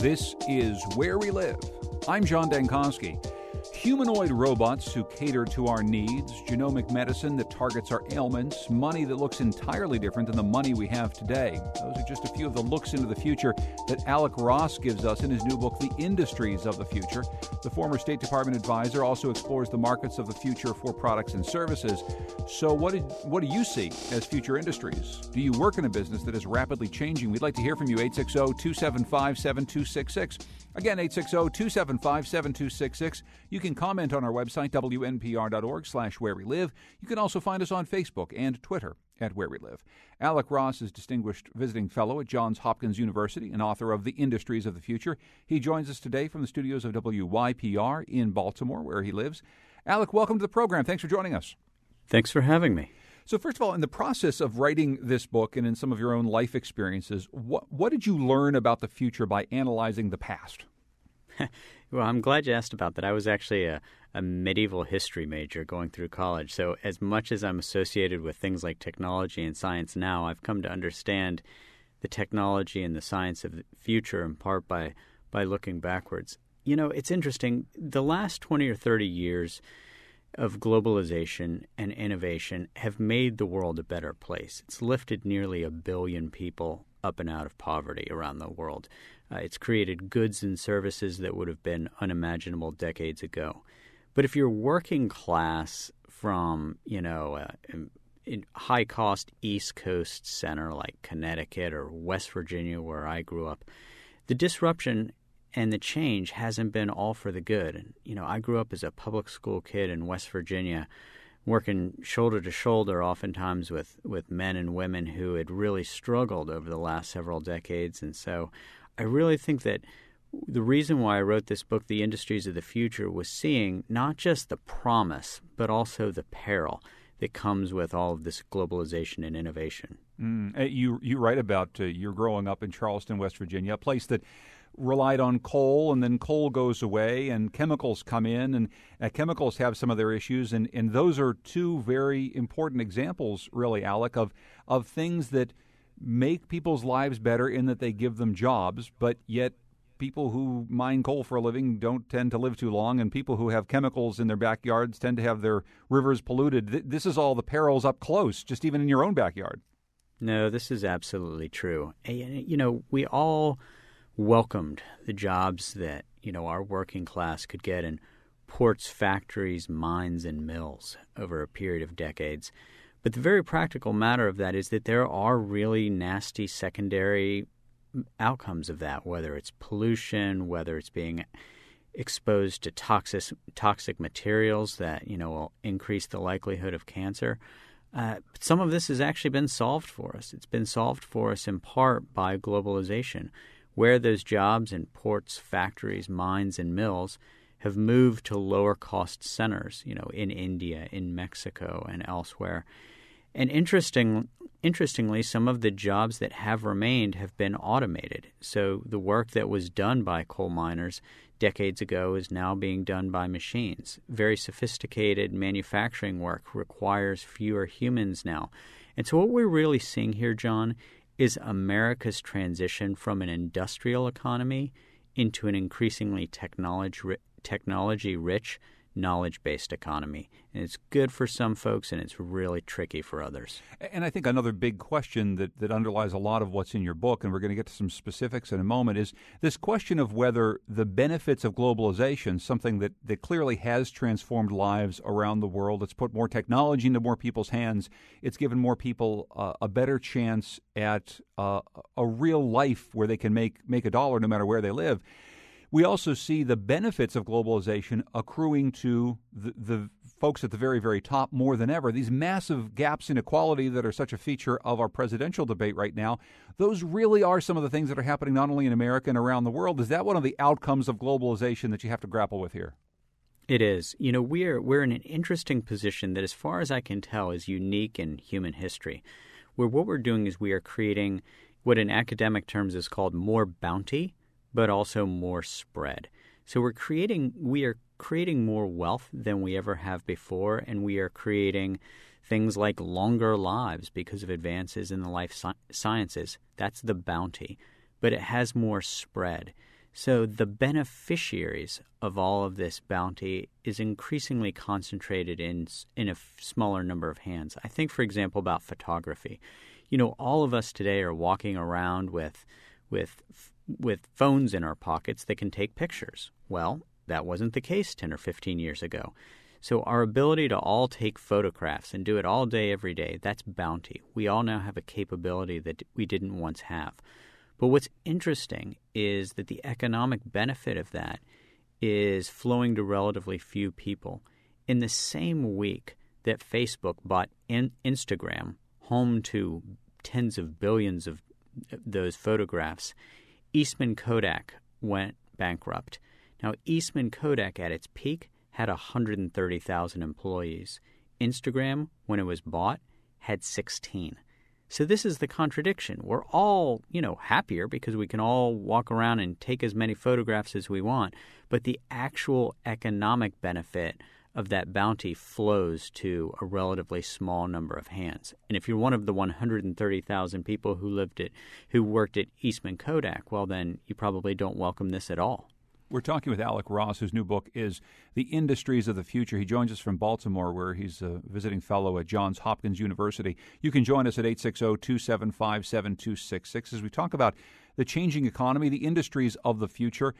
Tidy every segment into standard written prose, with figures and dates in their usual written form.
This is Where We Live. I'm John Dankosky. Humanoid robots who cater to our needs, genomic medicine that targets our ailments, money that looks entirely different than the money we have today. Those are just a few of the looks into the future that Alec Ross gives us in his new book, The Industries of the Future. The former State Department advisor also explores the markets of the future for products and services. So what do you see as future industries? Do you work in a business that is rapidly changing? We'd like to hear from you, 860-275-7266. Again, 860-275-7266. You can comment on our website, wnpr.org/where we live. You can also find us on Facebook and Twitter at Where We Live. Alec Ross is Distinguished Visiting Fellow at Johns Hopkins University and author of The Industries of the Future. He joins us today from the studios of WYPR in Baltimore, where he lives. Alec, welcome to the program. Thanks for joining us. Thanks for having me. So first of all, in the process of writing this book and in some of your own life experiences, what did you learn about the future by analyzing the past? Well, I'm glad you asked about that. I was actually a medieval history major going through college. So as much as I'm associated with things like technology and science now, I've come to understand the technology and the science of the future in part by looking backwards. You know, it's interesting. The last 20 or 30 years of globalization and innovation have made the world a better place. It's lifted nearly 1 billion people up and out of poverty around the world. It's created goods and services that would have been unimaginable decades ago. But if you're working class from, a high-cost East Coast center like Connecticut or West Virginia, where I grew up, the disruption and the change hasn't been all for the good. I grew up as a public school kid in West Virginia, working shoulder to shoulder oftentimes with men and women who had really struggled over the last several decades. And so I really think that the reason why I wrote this book, The Industries of the Future, was seeing not just the promise, but also the peril that comes with all of this globalization and innovation. You write about your growing up in Charleston, West Virginia, a place that relied on coal, and then coal goes away and chemicals come in, and chemicals have some of their issues. And those are two very important examples, really, Alec, of things that make people's lives better in that they give them jobs, but yet people who mine coal for a living don't tend to live too long, and people who have chemicals in their backyards tend to have their rivers polluted. This is all the perils up close, just even in your own backyard. No, this is absolutely true. We all welcomed the jobs that, our working class could get in ports, factories, mines, and mills over a period of decades. But the very practical matter of that is that there are really nasty secondary outcomes of that, whether it's pollution, whether it's being exposed to toxic materials that, will increase the likelihood of cancer. Some of this has actually been solved for us. It's been solved for us in part by globalization, where those jobs in ports, factories, mines, and mills have moved to lower-cost centers, in India, in Mexico, and elsewhere. And interestingly, some of the jobs that have remained have been automated. So the work that was done by coal miners decades ago is now being done by machines. Very sophisticated manufacturing work requires fewer humans now. And so what we're really seeing here, John, is America's transition from an industrial economy into an increasingly technology-rich, knowledge-based economy. And it's good for some folks, and it's really tricky for others. And I think another big question that underlies a lot of what's in your book, and we're going to get to some specifics in a moment, is this question of whether the benefits of globalization, something that clearly has transformed lives around the world, it's put more technology into more people's hands, it's given more people a better chance at a real life where they can make a dollar no matter where they live. We also see the benefits of globalization accruing to the folks at the very, very top more than ever. These massive gaps in equality that are such a feature of our presidential debate right now, those really are some of the things that are happening not only in America and around the world. Is that one of the outcomes of globalization that you have to grapple with here? It is. We're in an interesting position that, as far as I can tell, is unique in human history, where what we're doing is we are creating what in academic terms is called more bounty, but also more spread. So we are creating more wealth than we ever have before, and we are creating things like longer lives because of advances in the life sciences. That's the bounty. But it has more spread. So the beneficiaries of all of this bounty is increasingly concentrated in a smaller number of hands. I think, for example, about photography. All of us today are walking around with phones in our pockets that can take pictures. Well, that wasn't the case 10 or 15 years ago. So our ability to all take photographs and do it all day, every day, that's bounty. We all now have a capability that we didn't once have. But what's interesting is that the economic benefit of that is flowing to relatively few people. In the same week that Facebook bought Instagram, home to tens of billions of those photographs, Eastman Kodak went bankrupt. Now, Eastman Kodak at its peak had 130,000 employees. Instagram, when it was bought, had 16. So this is the contradiction. We're all, happier because we can all walk around and take as many photographs as we want, but the actual economic benefit of that bounty flows to a relatively small number of hands. And if you're one of the 130,000 people who worked at Eastman Kodak, well, then you probably don't welcome this at all. We're talking with Alec Ross, whose new book is The Industries of the Future. He joins us from Baltimore, where he's a visiting fellow at Johns Hopkins University. You can join us at 860-275-7266 as we talk about the changing economy, the industries of the future.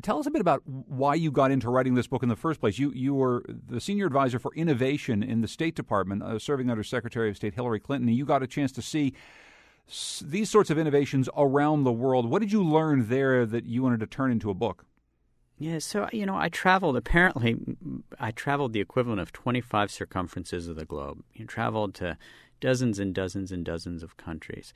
Tell us a bit about why you got into writing this book in the first place. You were the senior advisor for innovation in the State Department, serving under Secretary of State Hillary Clinton, and you got a chance to see these sorts of innovations around the world. What did you learn there that you wanted to turn into a book? Yeah, so, I traveled the equivalent of 25 circumferences of the globe. Traveled to dozens and dozens and dozens of countries.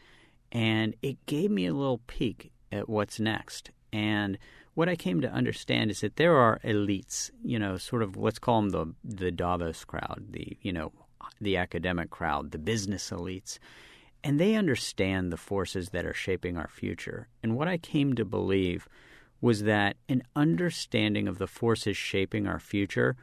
And it gave me a little peek at what's next. And what I came to understand is that there are elites, sort of, let's call them the Davos crowd, the academic crowd, the business elites. And they understand the forces that are shaping our future. And what I came to believe was that an understanding of the forces shaping our future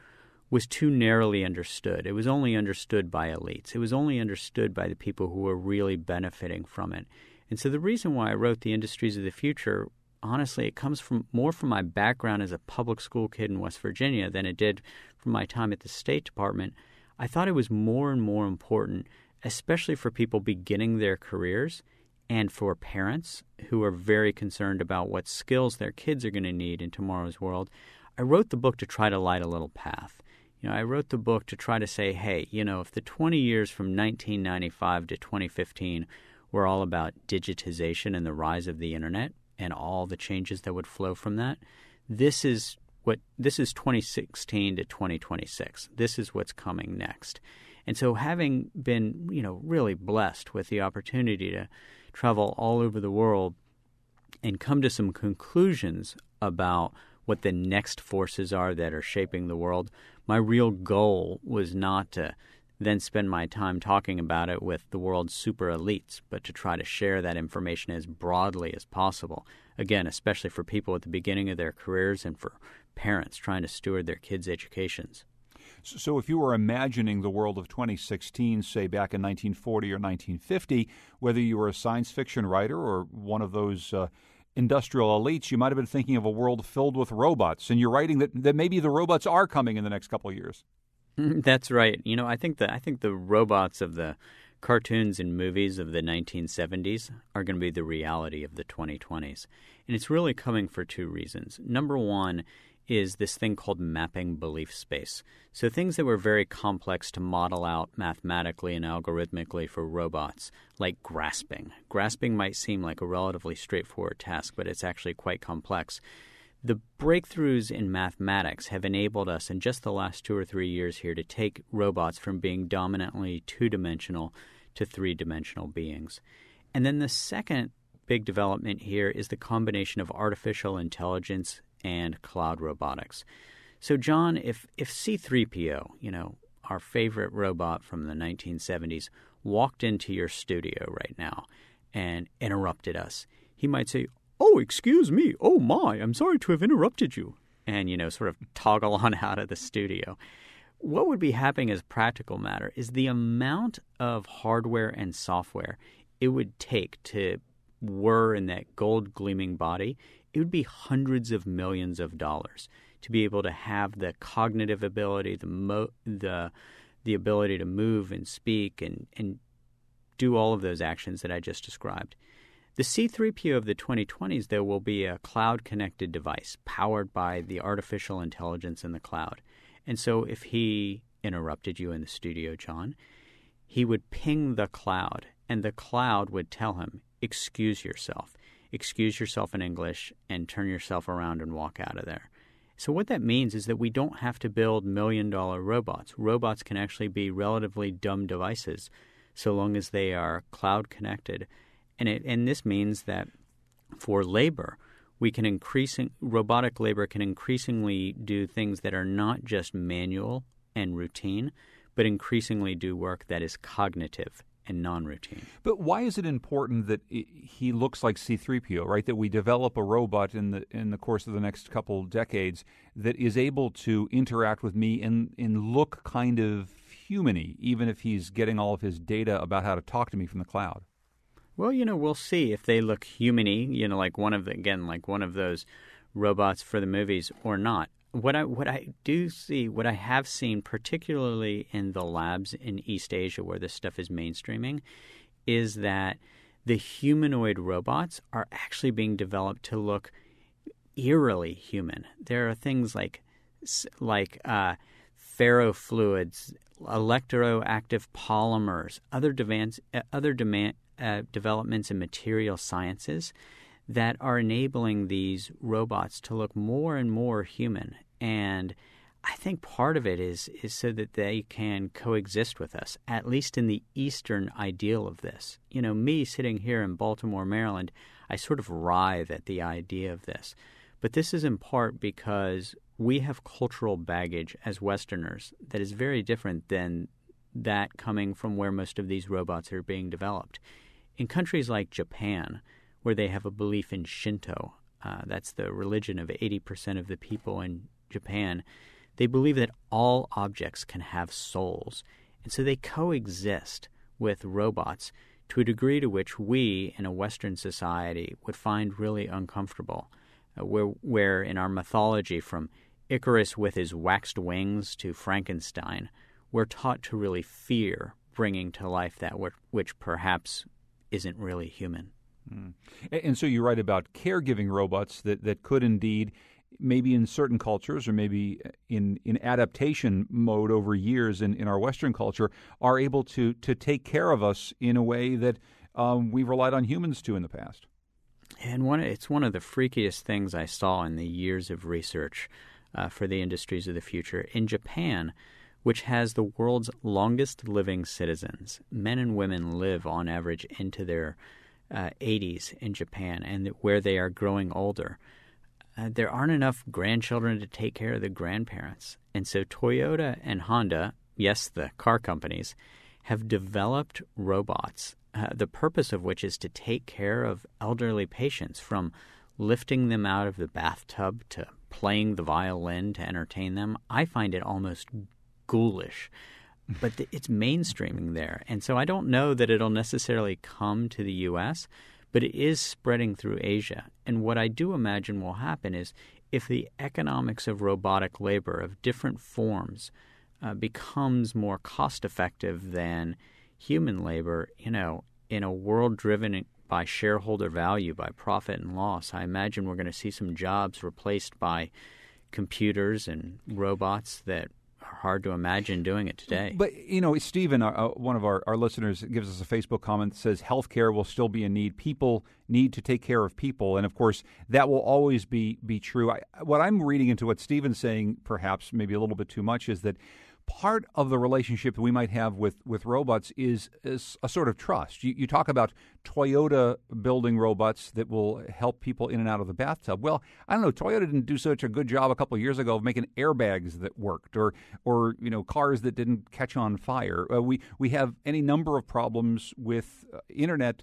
was too narrowly understood. It was only understood by elites. It was only understood by the people who were really benefiting from it. And so the reason why I wrote The Industries of the Future, honestly, it comes more from my background as a public school kid in West Virginia than it did from my time at the State Department. I thought it was more and more important, especially for people beginning their careers, and for parents who are very concerned about what skills their kids are going to need in tomorrow's world. I wrote the book to try to light a little path. I wrote the book to try to say, hey, if the 20 years from 1995 to 2015 were all about digitization and the rise of the internet and all the changes that would flow from that, this is 2016 to 2026. This is what's coming next. And so having been, really blessed with the opportunity to travel all over the world and come to some conclusions about what the next forces are that are shaping the world, my real goal was not to then spend my time talking about it with the world's super elites, but to try to share that information as broadly as possible. Again, especially for people at the beginning of their careers and for parents trying to steward their kids' educations. So if you were imagining the world of 2016, say back in 1940 or 1950, whether you were a science fiction writer or one of those industrial elites, you might have been thinking of a world filled with robots, and you're writing that maybe the robots are coming in the next couple of years. That's right. I think the robots of the cartoons and movies of the 1970s are going to be the reality of the 2020s. And it's really coming for two reasons. Number one is this thing called mapping belief space. So things that were very complex to model out mathematically and algorithmically for robots, like grasping. Grasping might seem like a relatively straightforward task, but it's actually quite complex. The breakthroughs in mathematics have enabled us in just the last 2 or 3 years here to take robots from being dominantly two-dimensional to three-dimensional beings. And then the second big development here is the combination of artificial intelligence and cloud robotics. So, John, if C-3PO, our favorite robot from the 1970s, walked into your studio right now and interrupted us, he might say, "Oh, excuse me. Oh, my, I'm sorry to have interrupted you," and, sort of toggle on out of the studio. What would be happening as a practical matter is the amount of hardware and software it would take to whir in that gold-gleaming body it would be hundreds of millions of dollars to be able to have the cognitive ability, the ability to move and speak and do all of those actions that I just described. The C-3PO of the 2020s, though, will be a cloud-connected device powered by the artificial intelligence in the cloud. And so if he interrupted you in the studio, John, he would ping the cloud, and the cloud would tell him, excuse yourself in English, and turn yourself around and walk out of there. So what that means is that we don't have to build million-dollar robots. Robots can actually be relatively dumb devices so long as they are cloud-connected. And this means that for labor, robotic labor can increasingly do things that are not just manual and routine, but increasingly do work that is cognitive and non-routine. But why is it important that he looks like C-3PO, right? That we develop a robot in the course of the next couple decades that is able to interact with me and look kind of human-y, even if he's getting all of his data about how to talk to me from the cloud? Well, we'll see if they look human-y, like one of those robots for the movies or not. What I have seen, particularly in the labs in East Asia where this stuff is mainstreaming, is that the humanoid robots are actually being developed to look eerily human. There are things like ferrofluids, electroactive polymers, other developments in material sciences that are enabling these robots to look more and more human. And I think part of it is so that they can coexist with us, at least in the Eastern ideal of this. Me sitting here in Baltimore, Maryland, I sort of writhe at the idea of this. But this is in part because we have cultural baggage as Westerners that is very different than that coming from where most of these robots are being developed. In countries like Japan, where they have a belief in Shinto, that's the religion of 80% of the people in Japan, they believe that all objects can have souls. And so they coexist with robots to a degree to which we, in a Western society, would find really uncomfortable. Where in our mythology, from Icarus with his waxed wings to Frankenstein, we're taught to really fear bringing to life that which perhaps isn't really human. Mm. And so you write about caregiving robots that could indeed, maybe in certain cultures or maybe in adaptation mode over years in our Western culture, are able to take care of us in a way that we've relied on humans to in the past. And it's one of the freakiest things I saw in the years of research for the industries of the future. In Japan, which has the world's longest living citizens, men and women live on average into their 80s in Japan, and where they are growing older. There aren't enough grandchildren to take care of the grandparents. And so Toyota and Honda, yes, the car companies, have developed robots, the purpose of which is to take care of elderly patients, from lifting them out of the bathtub to playing the violin to entertain them. I find it almost ghoulish, but it's mainstreaming there. And so I don't know that it'll necessarily come to the U.S., but it is spreading through Asia. And what I do imagine will happen is if the economics of robotic labor of different forms becomes more cost-effective than human labor, in a world driven by shareholder value, by profit and loss, I imagine we're going to see some jobs replaced by computers and robots that are hard to imagine doing it today. But, Stephen, one of our listeners, gives us a Facebook comment that says healthcare will still be a need. People need to take care of people. And, of course, that will always be true. What I'm reading into what Stephen's saying, perhaps maybe a little bit too much, is that part of the relationship that we might have with robots is a sort of trust. You talk about Toyota building robots that will help people in and out of the bathtub. Well, I don't know. Toyota didn't do such a good job a couple of years ago of making airbags that worked, or cars that didn't catch on fire. We have any number of problems with internet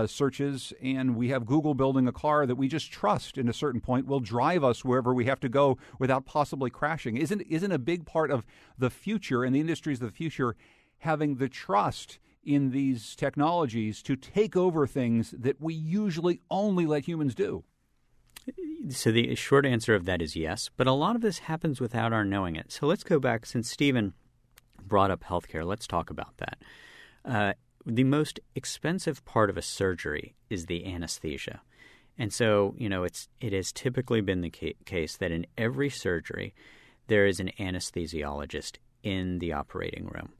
searches, and we have Google building a car that we just trust in a certain point will drive us wherever we have to go without possibly crashing. Isn't a big part of the future and the industries of the future having the trust in these technologies to take over things that we usually only let humans do? So the short answer of that is yes, but a lot of this happens without our knowing it. So let's go back, since Stephen brought up healthcare, let's talk about that. The most expensive part of a surgery is the anesthesia. And so, it has typically been the case that in every surgery, there is an anesthesiologist in the operating room.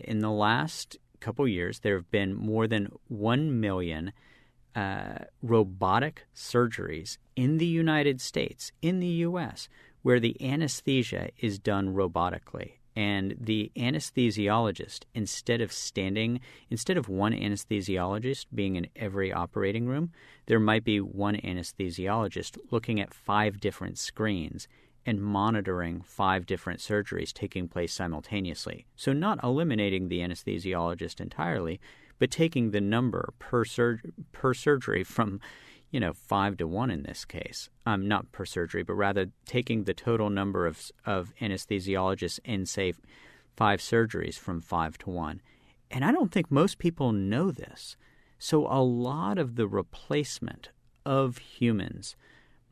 In the last couple years, there have been more than 1 million robotic surgeries in the United States, in the U.S., where the anesthesia is done robotically. And the anesthesiologist, instead of one anesthesiologist being in every operating room, there might be one anesthesiologist looking at 5 different screens and monitoring 5 different surgeries taking place simultaneously. So not eliminating the anesthesiologist entirely, but taking the number per surgery from 5 to 1 in this case. Not per surgery, but rather taking the total number of anesthesiologists in, say, 5 surgeries from 5 to 1. And I don't think most people know this. So a lot of the replacement of humans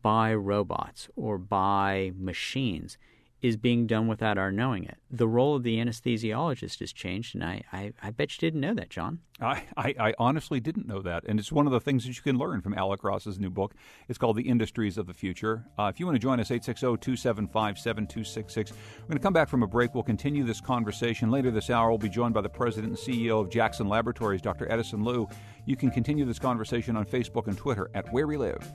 by robots or by machines is being done without our knowing it. The role of the anesthesiologist has changed, and I bet you didn't know that, John. I honestly didn't know that, and it's one of the things that you can learn from Alec Ross's new book. It's called The Industries of the Future. If you want to join us, 860-275-7266. We're going to come back from a break. We'll continue this conversation. Later this hour, we'll be joined by the president and CEO of Jackson Laboratories, Dr. Edison Liu. You can continue this conversation on Facebook and Twitter at Where We Live.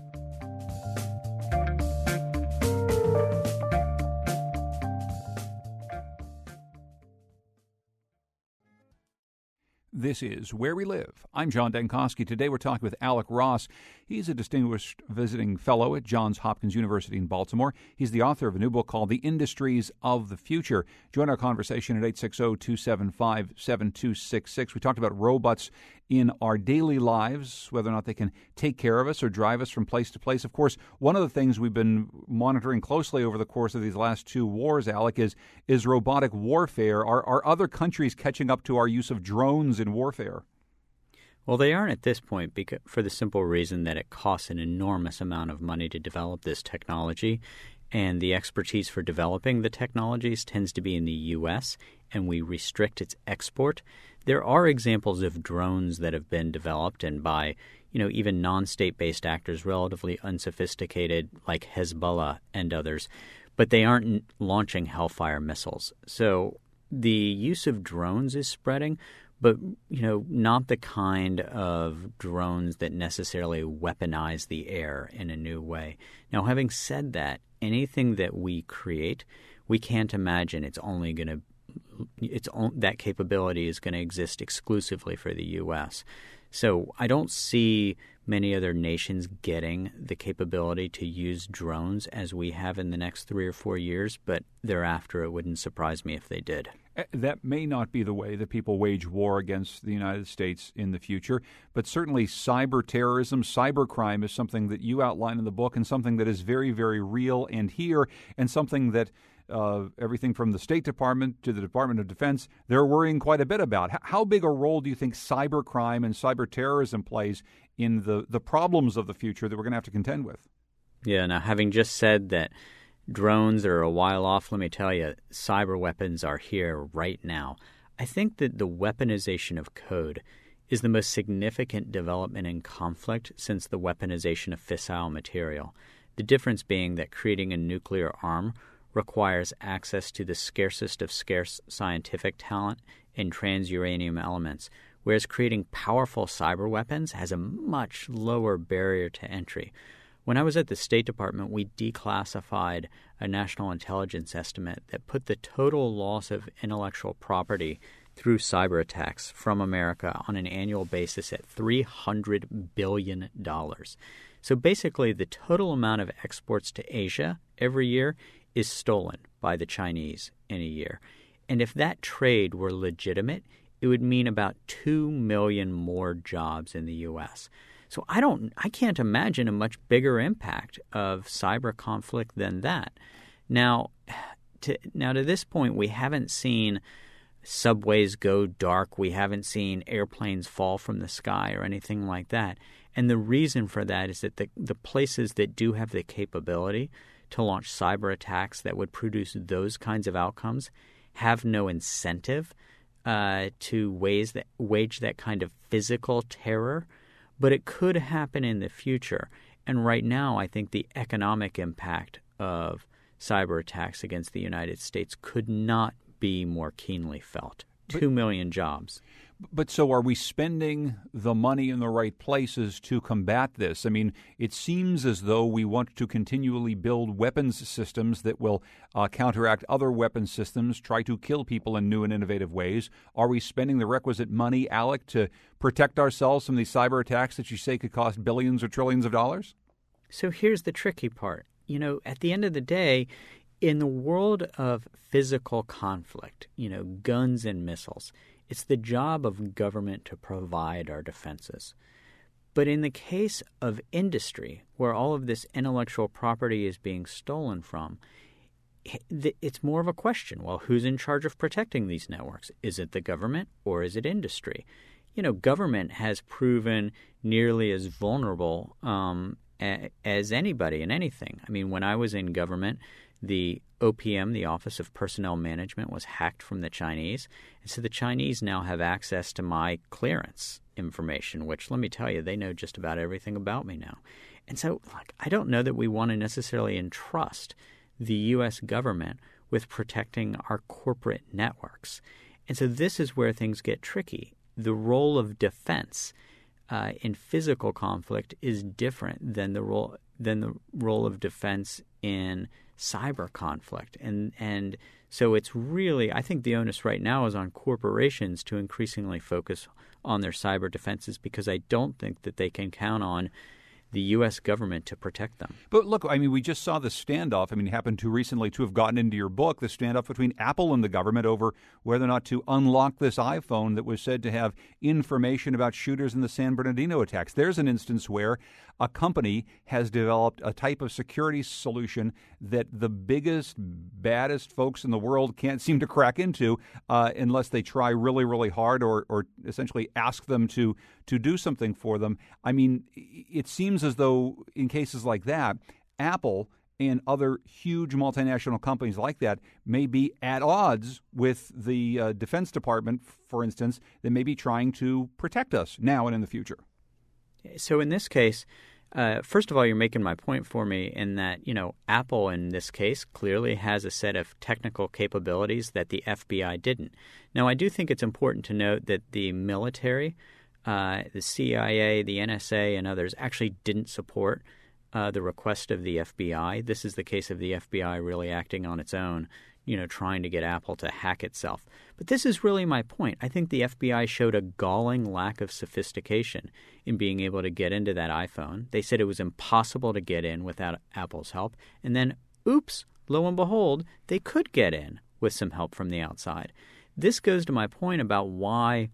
This is Where We Live. I'm John Dankosky. Today we're talking with Alec Ross. He's a distinguished visiting fellow at Johns Hopkins University in Baltimore. He's the author of a new book called The Industries of the Future. Join our conversation at 860-275-7266. We talked about robots in our daily lives, whether or not they can take care of us or drive us from place to place. Of course, one of the things we've been monitoring closely over the course of these last 2 wars, Alec, is robotic warfare. Are other countries catching up to our use of drones in warfare? Well, they aren't at this point for the simple reason that it costs an enormous amount of money to develop this technology, and the expertise for developing the technologies tends to be in the U.S., and we restrict its export. There are examples of drones that have been developed and by, even non-state-based actors, relatively unsophisticated, like Hezbollah and others, but they aren't launching Hellfire missiles. So the use of drones is spreading, but, not the kind of drones that necessarily weaponize the air in a new way. Now, having said that, anything that we create, we can't imagine that capability is going to exist exclusively for the U.S. So I don't see many other nations getting the capability to use drones as we have in the next 3 or 4 years, but thereafter it wouldn't surprise me if they did. That may not be the way that people wage war against the United States in the future, but certainly cyber terrorism, cybercrime is something that you outline in the book and something that is very, very real and here, and something that everything from the State Department to the Department of Defense, they're worrying quite a bit about. How big a role do you think cybercrime and cyber terrorism plays in the problems of the future that we're going to have to contend with? Yeah, now having just said that drones are a while off, let me tell you, cyber weapons are here right now. I think that the weaponization of code is the most significant development in conflict since the weaponization of fissile material. The difference being that creating a nuclear arm requires access to the scarcest of scarce scientific talent and transuranium elements, whereas creating powerful cyber weapons has a much lower barrier to entry. When I was at the State Department, we declassified a national intelligence estimate that put the total loss of intellectual property through cyber attacks from America on an annual basis at $300 billion. So basically, the total amount of exports to Asia every year is stolen by the Chinese in a year. And if that trade were legitimate, it would mean about 2 million more jobs in the U.S. So I can't imagine a much bigger impact of cyber conflict than that. Now to this point, we haven't seen subways go dark. We haven't seen airplanes fall from the sky or anything like that. And the reason for that is that the places that do have the capability to launch cyber attacks that would produce those kinds of outcomes have no incentive to wage that kind of physical terror, but it could happen in the future. And right now, I think the economic impact of cyber attacks against the United States could not be more keenly felt. 2 million jobs. But so are we spending the money in the right places to combat this? I mean, it seems as though we want to continually build weapons systems that will counteract other weapons systems, try to kill people in new and innovative ways. Are we spending the requisite money, Alec, to protect ourselves from these cyber attacks that you say could cost billions or trillions of dollars? So here's the tricky part. At the end of the day, in the world of physical conflict, guns and missiles, it's the job of government to provide our defenses. But in the case of industry, where all of this intellectual property is being stolen from, it's more of a question. Well, who's in charge of protecting these networks? Is it the government or is it industry? Government has proven nearly as vulnerable as anybody in anything. I mean, when I was in government, the OPM, the Office of Personnel Management, was hacked from the Chinese. And so the Chinese now have access to my clearance information, which, let me tell you, they know just about everything about me now. And so I don't know that we want to necessarily entrust the U.S. government with protecting our corporate networks. And so this is where things get tricky. The role of defense in physical conflict is different than the role of defense in cyber conflict. And so it's really, I think the onus right now is on corporations to increasingly focus on their cyber defenses, because I don't think that they can count on the U.S. government to protect them. But look, I mean, we just saw the standoff. I mean, it happened to recently to have gotten into your book, the standoff between Apple and the government over whether or not to unlock this iPhone that was said to have information about shooters in the San Bernardino attacks. There's an instance where a company has developed a type of security solution that the biggest, baddest folks in the world can't seem to crack into unless they try really, really hard or essentially ask them to do something for them. I mean, it seems as though in cases like that, Apple and other huge multinational companies like that may be at odds with the Defense Department, for instance, that may be trying to protect us now and in the future. So in this case, first of all, you're making my point for me in that, Apple in this case clearly has a set of technical capabilities that the FBI didn't. Now, I do think it's important to note that the military, the CIA, the NSA, and others actually didn't support the request of the FBI. This is the case of the FBI really acting on its own, trying to get Apple to hack itself. But this is really my point. I think the FBI showed a galling lack of sophistication in being able to get into that iPhone. They said it was impossible to get in without Apple's help. And then, oops, lo and behold, they could get in with some help from the outside. This goes to my point about why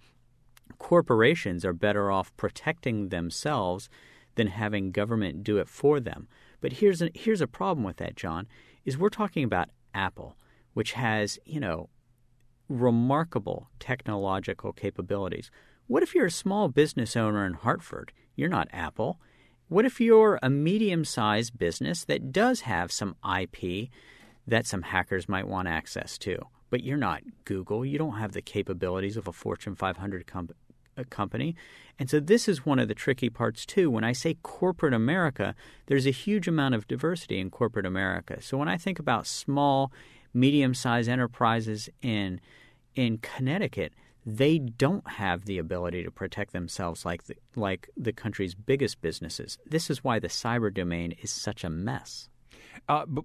corporations are better off protecting themselves than having government do it for them. But here's a problem with that, John, is we're talking about Apple, which has, remarkable technological capabilities. What if you're a small business owner in Hartford? You're not Apple. What if you're a medium-sized business that does have some IP that some hackers might want access to? But you're not Google. You don't have the capabilities of a Fortune 500 company. And so this is one of the tricky parts, too. When I say corporate America, there's a huge amount of diversity in corporate America. So when I think about small, medium-sized enterprises in Connecticut, they don't have the ability to protect themselves like the country's biggest businesses. This is why the cyber domain is such a mess.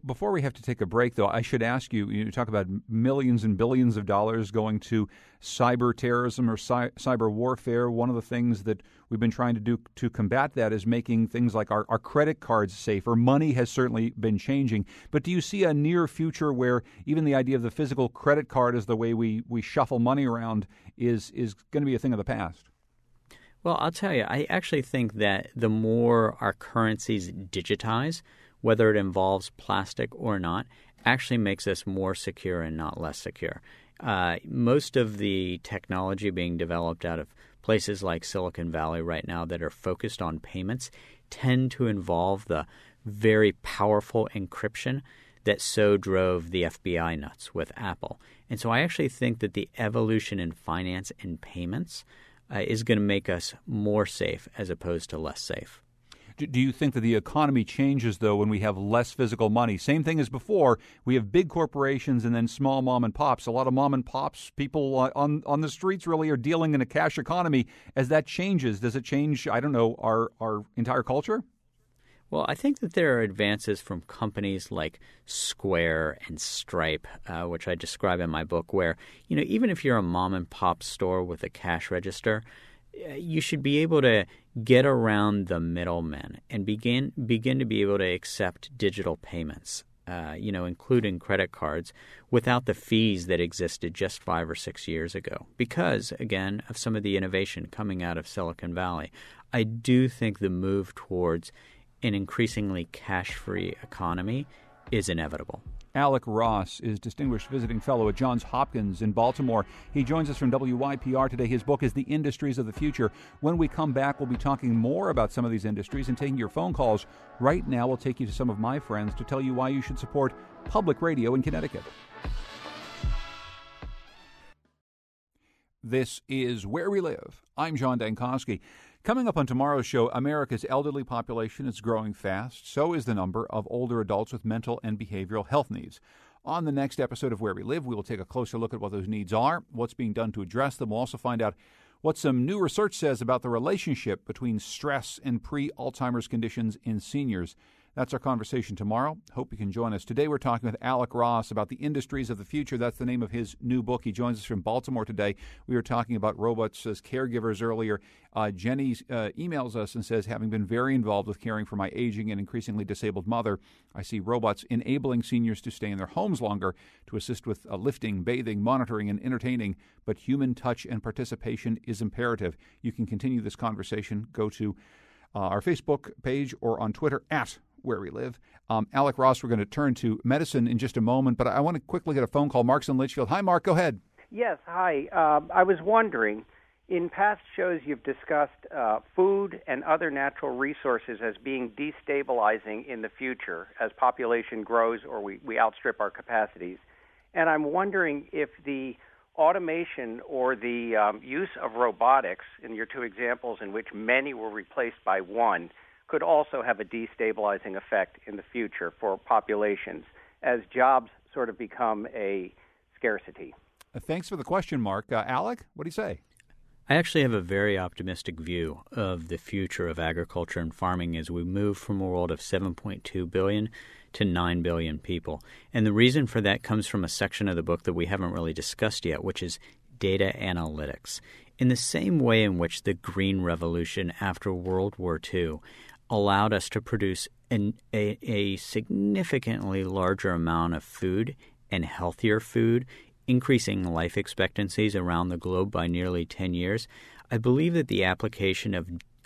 Before we have to take a break, though, I should ask you, you talk about millions and billions of dollars going to cyber terrorism or cyber warfare. One of the things that we've been trying to do to combat that is making things like our credit cards safer. Money has certainly been changing. But do you see a near future where even the idea of the physical credit card as the way we shuffle money around is going to be a thing of the past? Well, I'll tell you, I actually think that the more our currencies digitize, whether it involves plastic or not, actually makes us more secure and not less secure. Most of the technology being developed out of places like Silicon Valley right now that are focused on payments tend to involve the very powerful encryption that so drove the FBI nuts with Apple. And so I actually think that the evolution in finance and payments is going to make us more safe as opposed to less safe. Do you think that the economy changes, though, when we have less physical money? Same thing as before. We have big corporations and then small mom and pops. A lot of mom and pops, people on the streets really are dealing in a cash economy. As that changes, does it change, I don't know, our entire culture? Well, I think that there are advances from companies like Square and Stripe, which I describe in my book, where, even if you're a mom and pop store with a cash register, you should be able to get around the middlemen and begin to be able to accept digital payments, including credit cards, without the fees that existed just 5 or 6 years ago. Because, again, of some of the innovation coming out of Silicon Valley, I do think the move towards an increasingly cash-free economy is inevitable. Alec Ross is Distinguished Visiting Fellow at Johns Hopkins in Baltimore. He joins us from WYPR today. His book is The Industries of the Future. When we come back, we'll be talking more about some of these industries and taking your phone calls. Right now, we'll take you to some of my friends to tell you why you should support public radio in Connecticut. This is Where We Live. I'm John Dankosky. Coming up on tomorrow's show, America's elderly population is growing fast. So is the number of older adults with mental and behavioral health needs. On the next episode of Where We Live, we will take a closer look at what those needs are, what's being done to address them. We'll also find out what some new research says about the relationship between stress and pre-Alzheimer's conditions in seniors. That's our conversation tomorrow. Hope you can join us. Today we're talking with Alec Ross about the industries of the future. That's the name of his new book. He joins us from Baltimore today. We were talking about robots as caregivers earlier. Jenny emails us and says, having been very involved with caring for my aging and increasingly disabled mother, I see robots enabling seniors to stay in their homes longer to assist with lifting, bathing, monitoring, and entertaining. But human touch and participation is imperative. You can continue this conversation. Go to our Facebook page or on Twitter at Where We Live. Alec Ross, we're going to turn to medicine in just a moment, but I want to quickly get a phone call. Mark's in Litchfield. Hi, Mark. Go ahead. Yes, hi. I was wondering, in past shows you've discussed food and other natural resources as being destabilizing in the future as population grows or we outstrip our capacities. And I'm wondering if the automation or the use of robotics, in your two examples in which many were replaced by one, could also have a destabilizing effect in the future for populations as jobs sort of become a scarcity. Thanks for the question, Mark. Alec, what do you say? I actually have a very optimistic view of the future of agriculture and farming as we move from a world of 7.2 billion to 9 billion people. And the reason for that comes from a section of the book that we haven't really discussed yet, which is data analytics. In the same way in which the Green Revolution after World War II allowed us to produce a significantly larger amount of food and healthier food, increasing life expectancies around the globe by nearly 10 years, I believe that the application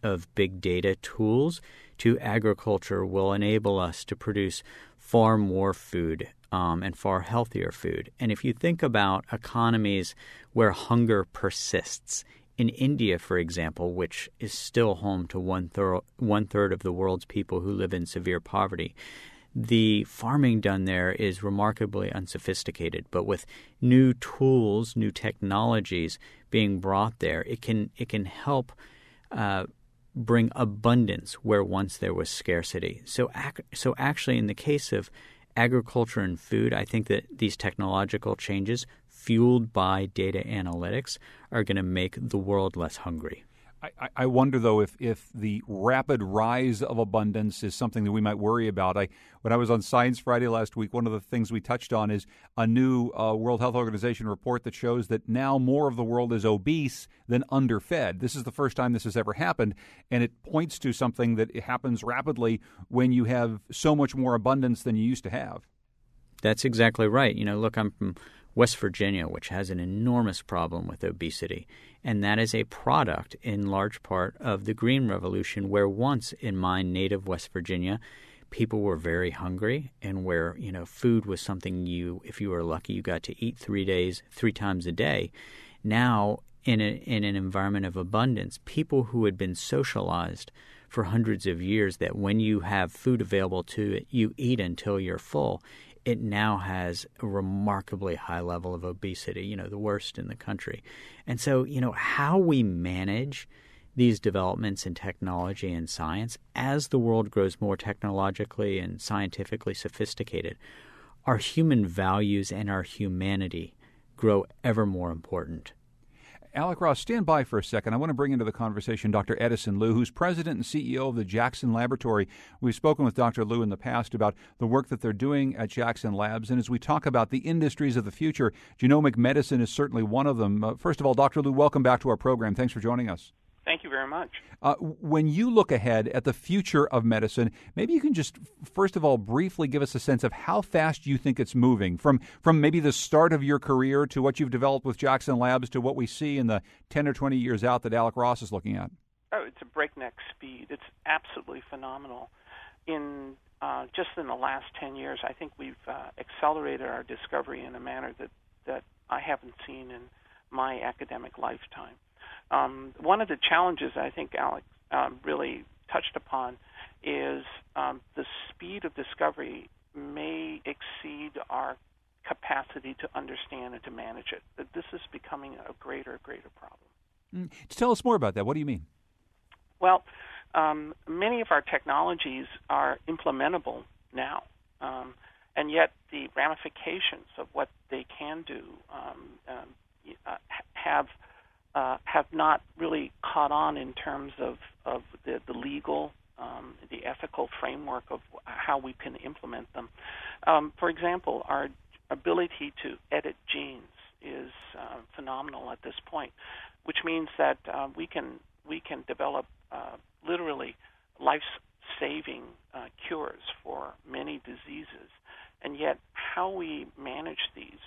of big data tools to agriculture will enable us to produce far more food and far healthier food. And if you think about economies where hunger persists, in India, for example, which is still home to one third of the world's people who live in severe poverty, the farming done there is remarkably unsophisticated. But with new tools, new technologies being brought there, it can help bring abundance where once there was scarcity. So actually, in the case of agriculture and food, I think that these technological changes fueled by data analytics are going to make the world less hungry. I wonder, though, if the rapid rise of abundance is something that we might worry about. When I was on Science Friday last week, one of the things we touched on is a new World Health Organization report that shows that now more of the world is obese than underfed. This is the first time this has ever happened, and it points to something that happens rapidly when you have so much more abundance than you used to have. That's exactly right. Look, I'm from West Virginia, which has an enormous problem with obesity. And that is a product, in large part, of the Green Revolution, where once in my native West Virginia, people were very hungry and where, food was something if you were lucky, you got to eat 3 times a day. Now, in an environment of abundance, people who had been socialized for hundreds of years that when you have food available to it, you eat until you're full, it now has a remarkably high level of obesity, the worst in the country. And so, how we manage these developments in technology and science as the world grows more technologically and scientifically sophisticated, our human values and our humanity grow ever more important. Alec Ross, stand by for a second. I want to bring into the conversation Dr. Edison Liu, who's president and CEO of the Jackson Laboratory. We've spoken with Dr. Liu in the past about the work that they're doing at Jackson Labs. And as we talk about the industries of the future, genomic medicine is certainly one of them. First of all, Dr. Liu, welcome back to our program. Thanks for joining us. Thank you very much. When you look ahead at the future of medicine, maybe you can just, first of all, briefly give us a sense of how fast you think it's moving from maybe the start of your career to what you've developed with Jackson Labs to what we see in the 10 or 20 years out that Alec Ross is looking at. Oh, it's a breakneck speed. It's absolutely phenomenal. Just in the last 10 years, I think we've accelerated our discovery in a manner that I haven't seen in my academic lifetime. One of the challenges I think Alec really touched upon is the speed of discovery may exceed our capacity to understand and to manage it. That this is becoming a greater problem. Tell us more about that. What do you mean? Well, many of our technologies are implementable now, and yet the ramifications of what they can do have not really caught on in terms of the legal, the ethical framework of how we can implement them. For example, our ability to edit genes is phenomenal at this point, which means that we can develop literally life-saving cures for many diseases, and yet how we manage these.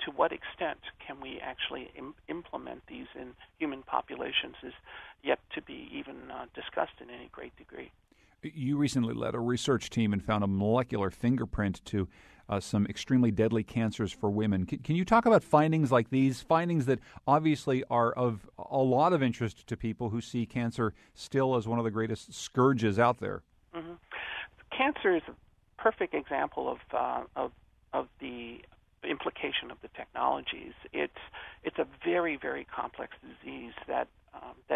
To what extent can we actually implement these in human populations is yet to be even discussed in any great degree. You recently led a research team and found a molecular fingerprint to some extremely deadly cancers for women. Can you talk about findings like these, findings that obviously are of a lot of interest to people who see cancer still as one of the greatest scourges out there? Mm-hmm. Cancer is a perfect example of the implication of the technologies. It's a very, very complex disease that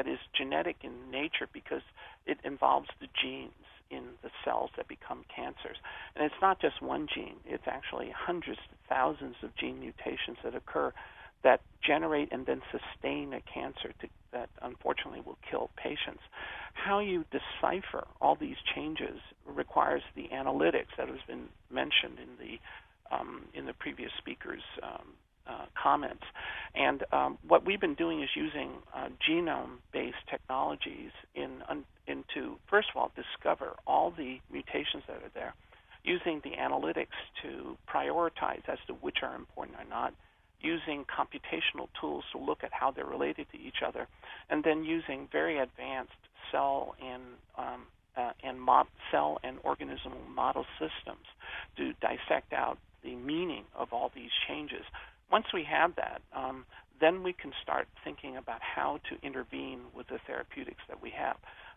is genetic in nature because it involves the genes in the cells that become cancers. And it's not just one gene. It's actually hundreds of thousands of gene mutations that occur that generate and then sustain a cancer that unfortunately will kill patients. How you decipher all these changes requires the analytics that has been mentioned in the previous speaker's comments. And what we've been doing is using genome-based technologies to, first of all, discover all the mutations that are there, using the analytics to prioritize as to which are important or not, using computational tools to look at how they're related to each other, and then using very advanced cell and organismal model systems to dissect out the meaning of all these changes. Once we have that, then we can start thinking about how to intervene with the therapeutics that we have.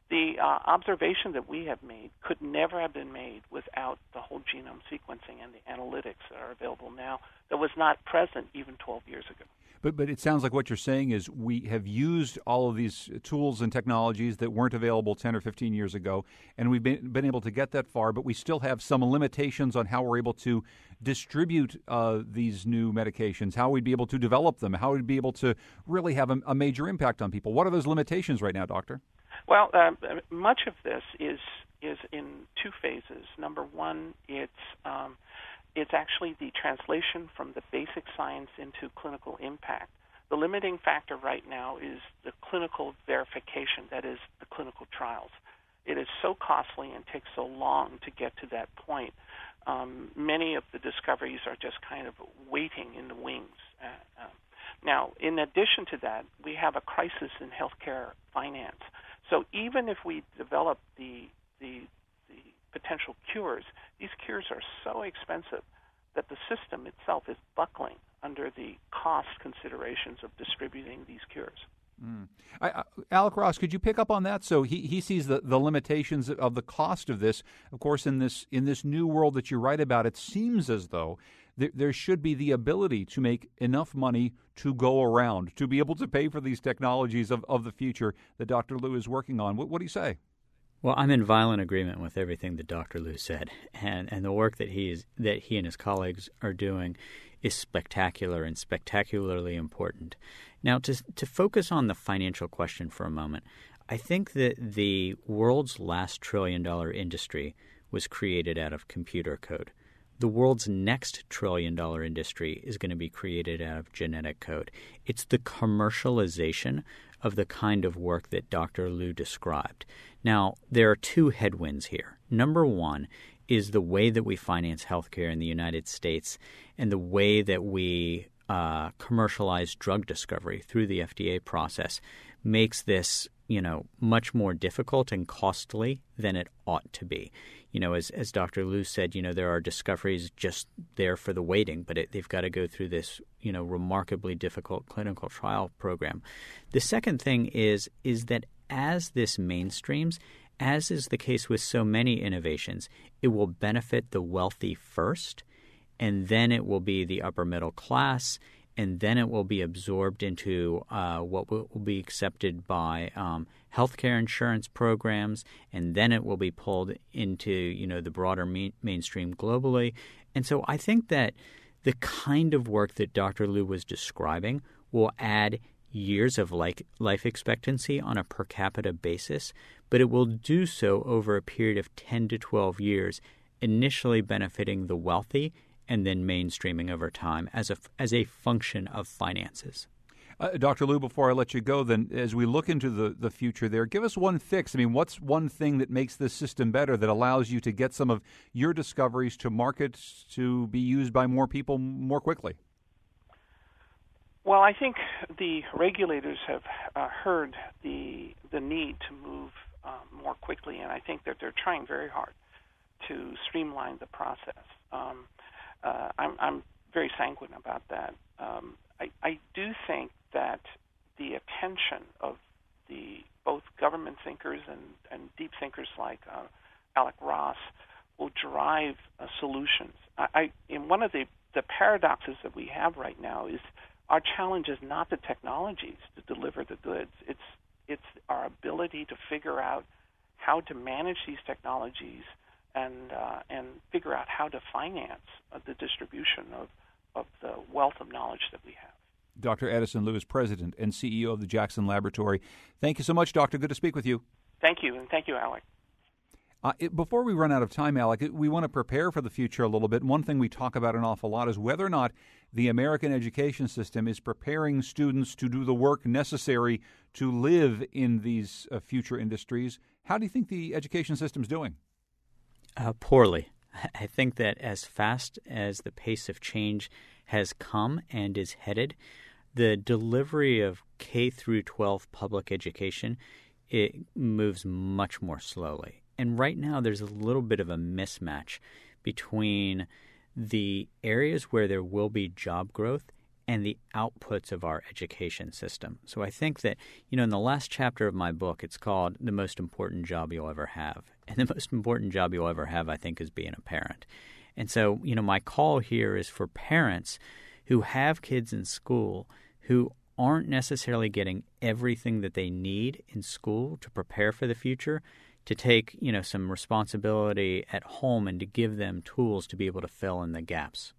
The observation that we have made could never have been made without the whole genome sequencing and the analytics that are available now that was not present even 12 years ago. But it sounds like what you're saying is we have used all of these tools and technologies that weren't available 10 or 15 years ago, and we've been able to get that far, but we still have some limitations on how we're able to distribute these new medications, how we'd be able to develop them, how we'd be able to really have a major impact on people. What are those limitations right now, Doctor? Well, much of this is in two phases. Number one, it's actually the translation from the basic science into clinical impact. The limiting factor right now is the clinical verification, that is, the clinical trials. It is so costly and takes so long to get to that point. Many of the discoveries are just kind of waiting in the wings. Now, in addition to that, we have a crisis in healthcare finance. So even if we develop the potential cures, these cures are so expensive that the system itself is buckling under the cost considerations of distributing these cures. Alec Ross, could you pick up on that? So he sees the limitations of the cost of this. Of course, in this new world that you write about, it seems as though there should be the ability to make enough money to go around, to be able to pay for these technologies of the future that Dr. Liu is working on. What do you say? Well, I'm in violent agreement with everything that Dr. Liu said, and the work that he and his colleagues are doing is spectacular and spectacularly important. Now, to focus on the financial question for a moment, I think that the world's last trillion-dollar industry was created out of computer code. The world's next trillion-dollar industry is going to be created out of genetic code. It's the commercialization of the kind of work that Dr. Liu described. Now, there are two headwinds here. Number one is the way that we finance healthcare in the United States and the way that we commercialize drug discovery through the FDA process makes this, much more difficult and costly than it ought to be. As Dr. Liu said, there are discoveries just there for the waiting, but they've got to go through this, remarkably difficult clinical trial program. The second thing is that as this mainstreams, as is the case with so many innovations, it will benefit the wealthy first, and then it will be the upper middle class, and then it will be absorbed into what will be accepted by healthcare insurance programs, and then it will be pulled into the broader mainstream globally. And so I think that the kind of work that Dr. Liu was describing will add years of life expectancy on a per capita basis, but it will do so over a period of 10 to 12 years, initially benefiting the wealthy and then mainstreaming over time as a function of finances. Dr. Liu, before I let you go, then, as we look into the future there, give us one fix. I mean, what's one thing that makes this system better, that allows you to get some of your discoveries to market to be used by more people more quickly? Well, I think the regulators have heard the need to move more quickly, and I think that they're trying very hard to streamline the process. I'm very sanguine about that. I do think that the attention of both government thinkers and deep thinkers like Alec Ross will drive solutions. In one of the paradoxes that we have right now is our challenge is not the technologies to deliver the goods. It's our ability to figure out how to manage these technologies and figure out how to finance the distribution of the wealth of knowledge that we have. Dr. Edison Liu is President and CEO of the Jackson Laboratory. Thank you so much, Doctor. Good to speak with you. Thank you, and thank you, Alec. Before we run out of time, Alec, we want to prepare for the future a little bit. And one thing we talk about an awful lot is whether or not the American education system is preparing students to do the work necessary to live in these future industries. How do you think the education system's doing? Poorly. I think that as fast as the pace of change has come and is headed, the delivery of K through 12 public education, it moves much more slowly. And right now there's a little bit of a mismatch between the areas where there will be job growth and the outputs of our education system. So I think that, in the last chapter of my book, it's called The Most Important Job You'll Ever Have. And the most important job you'll ever have, I think, is being a parent. And so, my call here is for parents who have kids in school who aren't necessarily getting everything that they need in school to prepare for the future, to take, some responsibility at home and to give them tools to be able to fill in the gaps.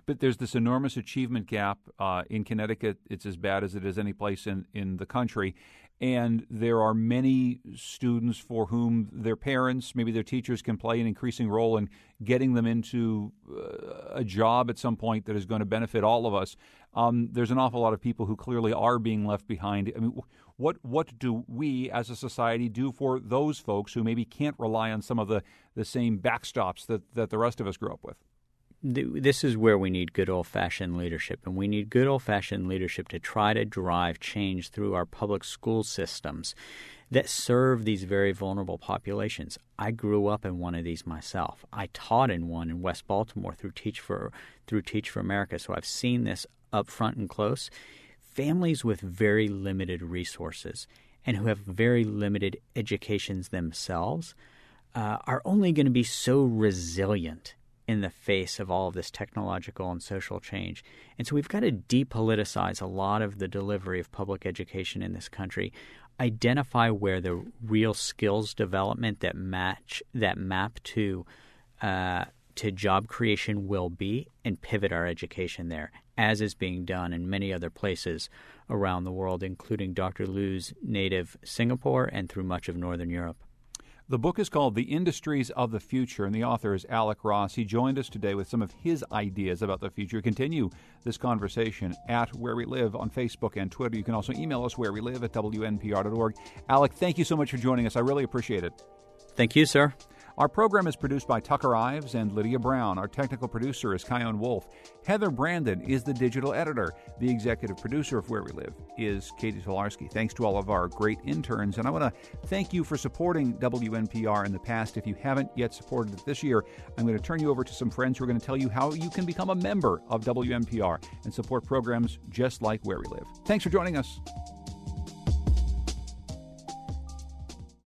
But there's this enormous achievement gap. In Connecticut, it's as bad as it is any place in the country. And there are many students for whom their parents, maybe their teachers, can play an increasing role in getting them into a job at some point that is going to benefit all of us. There's an awful lot of people who clearly are being left behind. I mean, what do we as a society do for those folks who maybe can't rely on some of the same backstops that the rest of us grew up with? This is where we need good old-fashioned leadership, and we need good old-fashioned leadership to try to drive change through our public school systems. that serve these very vulnerable populations. I grew up in one of these myself. I taught in one in West Baltimore through Teach for America, so I've seen this up front and close. Families with very limited resources and who have very limited educations themselves are only going to be so resilient in the face of all of this technological and social change. And so we've got to depoliticize a lot of the delivery of public education in this country, identify where the real skills development that map to job creation will be, and pivot our education there, as is being done in many other places around the world, including Dr. Liu's native Singapore and through much of Northern Europe. The book is called The Industries of the Future, and the author is Alec Ross. He joined us today with some of his ideas about the future. Continue this conversation at Where We Live on Facebook and Twitter. You can also email us, wherewelive@wnpr.org. Alec, thank you so much for joining us. I really appreciate it. Thank you, sir. Our program is produced by Tucker Ives and Lydia Brown. Our technical producer is Kyone Wolf. Heather Brandon is the digital editor. The executive producer of Where We Live is Katie Tolarski. Thanks to all of our great interns. And I want to thank you for supporting WNPR in the past. If you haven't yet supported it this year, I'm going to turn you over to some friends who are going to tell you how you can become a member of WNPR and support programs just like Where We Live. Thanks for joining us.